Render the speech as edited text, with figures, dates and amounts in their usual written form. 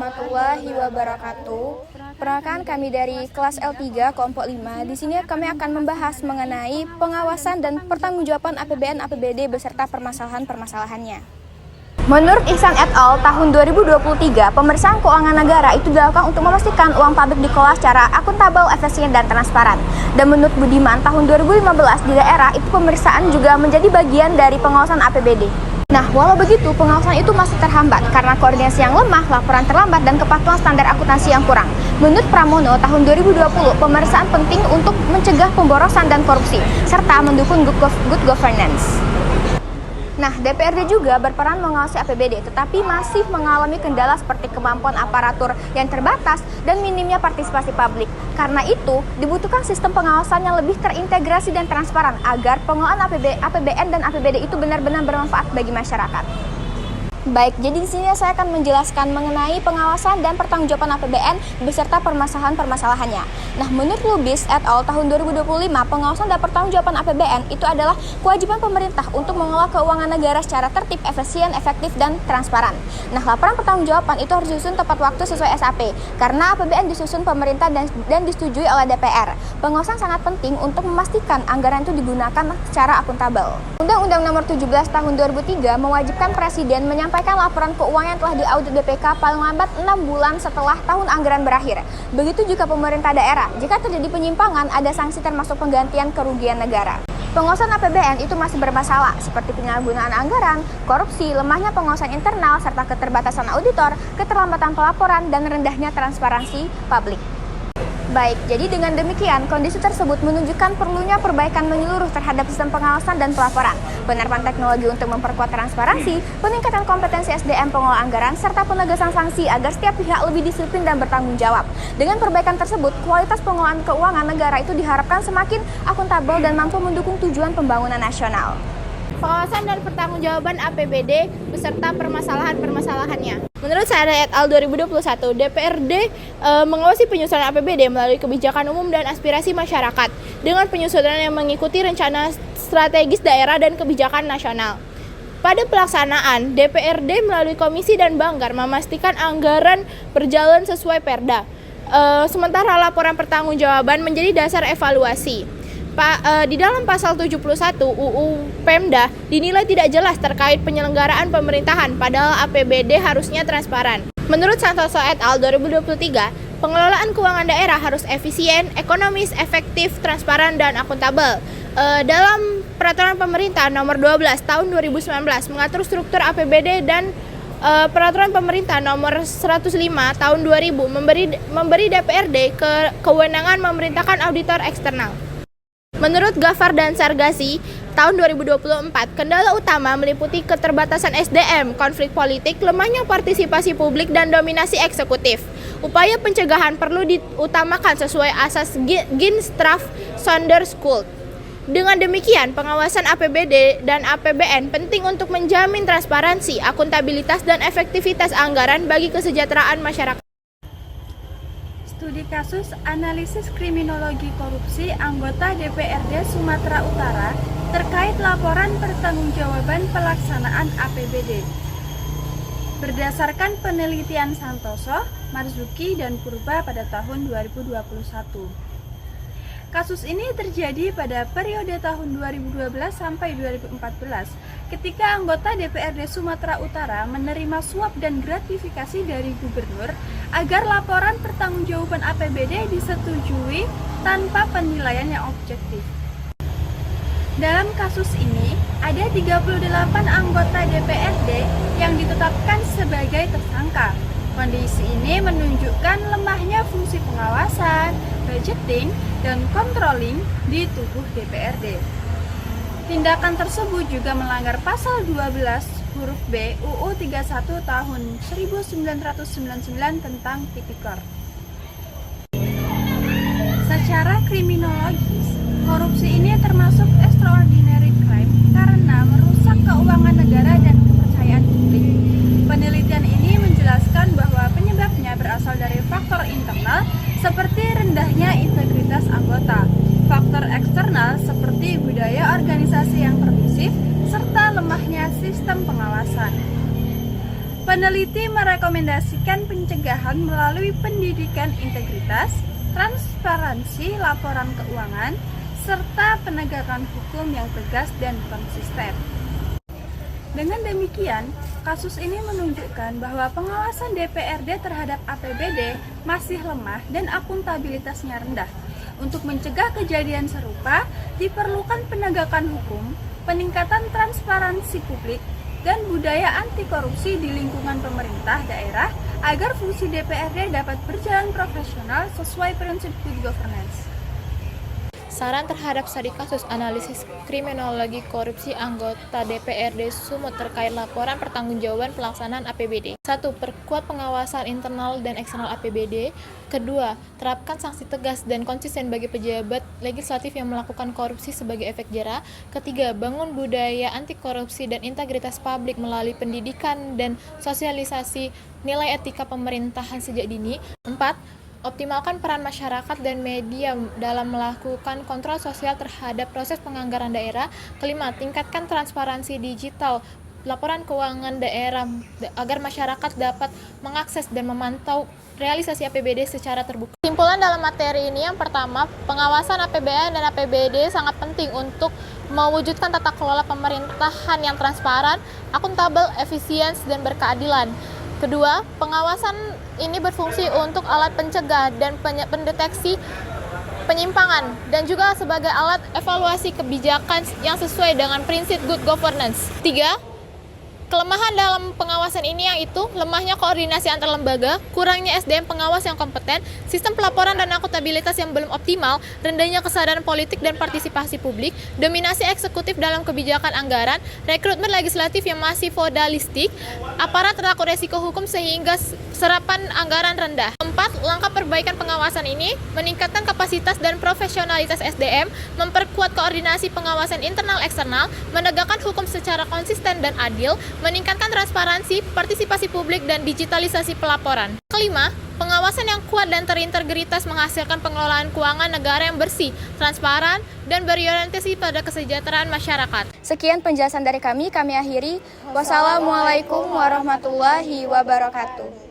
warahmatullahi wabarakatuh. Perkenalkan kami dari kelas L3 kelompok 5. Di sini kami akan membahas mengenai pengawasan dan pertanggungjawaban APBN APBD beserta permasalahan-permasalahannya. Menurut Ihsan et al. Tahun 2023, pemeriksaan keuangan negara itu dilakukan untuk memastikan uang publik dikelola secara akuntabel, efisien, dan transparan. Dan menurut Budiman, tahun 2015 di daerah itu pemeriksaan juga menjadi bagian dari pengawasan APBD. Nah, walau begitu, pengawasan itu masih terhambat karena koordinasi yang lemah, laporan terlambat, dan kepatuhan standar akuntansi yang kurang. Menurut Pramono, tahun 2020, pemeriksaan penting untuk mencegah pemborosan dan korupsi, serta mendukung good governance. Nah, DPRD juga berperan mengawasi APBD, tetapi masih mengalami kendala seperti kemampuan aparatur yang terbatas dan minimnya partisipasi publik. Karena itu, dibutuhkan sistem pengawasan yang lebih terintegrasi dan transparan agar pengelolaan APBN dan APBD itu benar-benar bermanfaat bagi masyarakat. Baik, jadi di sini saya akan menjelaskan mengenai pengawasan dan pertanggungjawaban APBN beserta permasalahan-permasalahannya. Nah, menurut Lubis et al. Tahun 2025, pengawasan dan pertanggungjawaban APBN itu adalah kewajiban pemerintah untuk mengelola keuangan negara secara tertib, efisien, efektif, dan transparan. Nah, laporan pertanggungjawaban itu harus disusun tepat waktu sesuai SAP, karena APBN disusun pemerintah dan disetujui oleh DPR. Pengawasan sangat penting untuk memastikan anggaran itu digunakan secara akuntabel. Undang-Undang Nomor 17 Tahun 2003 mewajibkan Presiden menyampaikan laporan keuangan yang telah diaudit BPK paling lambat 6 bulan setelah tahun anggaran berakhir. Begitu juga pemerintah daerah. Jika terjadi penyimpangan, ada sanksi termasuk penggantian kerugian negara. Pengawasan APBN itu masih bermasalah, seperti penyalahgunaan anggaran, korupsi, lemahnya pengawasan internal, serta keterbatasan auditor, keterlambatan pelaporan, dan rendahnya transparansi publik. Baik, jadi dengan demikian, kondisi tersebut menunjukkan perlunya perbaikan menyeluruh terhadap sistem pengawasan dan pelaporan, penerapan teknologi untuk memperkuat transparansi, peningkatan kompetensi SDM pengelola anggaran, serta penegasan sanksi agar setiap pihak lebih disiplin dan bertanggung jawab. Dengan perbaikan tersebut, kualitas pengelolaan keuangan negara itu diharapkan semakin akuntabel dan mampu mendukung tujuan pembangunan nasional. Pengawasan dan pertanggungjawaban APBD beserta permasalahan-permasalahannya. Menurut Saada et al. 2021, DPRD mengawasi penyusunan APBD melalui kebijakan umum dan aspirasi masyarakat dengan penyusunan yang mengikuti rencana strategis daerah dan kebijakan nasional. Pada pelaksanaan, DPRD melalui komisi dan banggar memastikan anggaran berjalan sesuai Perda. Sementara laporan pertanggungjawaban menjadi dasar evaluasi. Di dalam pasal 71 UU Pemda dinilai tidak jelas terkait penyelenggaraan pemerintahan, padahal APBD harusnya transparan. Menurut Santoso et al. 2023, pengelolaan keuangan daerah harus efisien, ekonomis, efektif, transparan, dan akuntabel. Dalam Peraturan Pemerintah Nomor 12 Tahun 2019 mengatur struktur APBD dan Peraturan Pemerintah Nomor 105 Tahun 2000 memberi DPRD kewenangan memerintahkan auditor eksternal. Menurut Gafar dan Sargasi, tahun 2024, kendala utama meliputi keterbatasan SDM, konflik politik, lemahnya partisipasi publik, dan dominasi eksekutif. Upaya pencegahan perlu diutamakan sesuai asas Ginstraff-Sonderschuld. Dengan demikian, pengawasan APBD dan APBN penting untuk menjamin transparansi, akuntabilitas, dan efektivitas anggaran bagi kesejahteraan masyarakat. Studi kasus analisis kriminologi korupsi anggota DPRD Sumatera Utara terkait laporan pertanggungjawaban pelaksanaan APBD. Berdasarkan penelitian Santoso, Marzuki, dan Purba pada tahun 2021. Kasus ini terjadi pada periode tahun 2012 sampai 2014 ketika anggota DPRD Sumatera Utara menerima suap dan gratifikasi dari gubernur agar laporan pertanggungjawaban APBD disetujui tanpa penilaian yang objektif. Dalam kasus ini, ada 38 anggota DPRD yang ditetapkan sebagai tersangka. Kondisi ini menunjukkan lemahnya fungsi pengawasan, budgeting, dan controlling di tubuh DPRD. Tindakan tersebut juga melanggar pasal 12 huruf B UU 31 tahun 1999 tentang tipikor. Secara kriminologis, korupsi ini termasuk extraordinary crime karena merusak keuangan negara dan kepercayaan publik. Penelitian ini menjelaskan bahwa penyebabnya berasal dari faktor internal seperti rendahnya integritas anggota, faktor eksternal seperti budaya organisasi yang permisif, serta lemahnya sistem pengawasan. Peneliti merekomendasikan pencegahan pencegahan melalui pendidikan integritas, transparansi laporan keuangan, serta penegakan hukum yang tegas dan konsisten. Dengan demikian, kasus ini menunjukkan bahwa pengawasan DPRD terhadap APBD masih lemah dan akuntabilitasnya rendah. Untuk mencegah kejadian serupa, diperlukan penegakan hukum, peningkatan transparansi publik, dan budaya anti korupsi di lingkungan pemerintah daerah agar fungsi DPRD dapat berjalan profesional sesuai prinsip good governance. Saran terhadap studi kasus analisis kriminologi korupsi anggota DPRD Sumut terkait laporan pertanggungjawaban pelaksanaan APBD. 1. Perkuat pengawasan internal dan eksternal APBD. 2. Terapkan sanksi tegas dan konsisten bagi pejabat legislatif yang melakukan korupsi sebagai efek jera. 3. Bangun budaya anti korupsi dan integritas publik melalui pendidikan dan sosialisasi nilai etika pemerintahan sejak dini. 4. Optimalkan peran masyarakat dan media dalam melakukan kontrol sosial terhadap proses penganggaran daerah. 5. Tingkatkan transparansi digital laporan keuangan daerah agar masyarakat dapat mengakses dan memantau realisasi APBD secara terbuka. Kesimpulan dalam materi ini yang pertama, pengawasan APBN dan APBD sangat penting untuk mewujudkan tata kelola pemerintahan yang transparan, akuntabel, efisien, dan berkeadilan. Kedua, pengawasan ini berfungsi untuk alat pencegah dan pendeteksi penyimpangan dan juga sebagai alat evaluasi kebijakan yang sesuai dengan prinsip good governance. 3. Kelemahan dalam pengawasan ini yaitu lemahnya koordinasi antar lembaga, kurangnya SDM pengawas yang kompeten, sistem pelaporan dan akuntabilitas yang belum optimal, rendahnya kesadaran politik dan partisipasi publik, dominasi eksekutif dalam kebijakan anggaran, rekrutmen legislatif yang masih feodalistik, aparat takut resiko hukum sehingga serapan anggaran rendah. 4. Langkah perbaikan pengawasan ini meningkatkan kapasitas dan profesionalitas SDM, memperkuat koordinasi pengawasan internal eksternal, menegakkan hukum secara konsisten dan adil, meningkatkan transparansi, partisipasi publik, dan digitalisasi pelaporan. 5. Pengawasan yang kuat dan terintegritas menghasilkan pengelolaan keuangan negara yang bersih, transparan, dan berorientasi pada kesejahteraan masyarakat. Sekian penjelasan dari kami akhiri. Wassalamualaikum warahmatullahi wabarakatuh.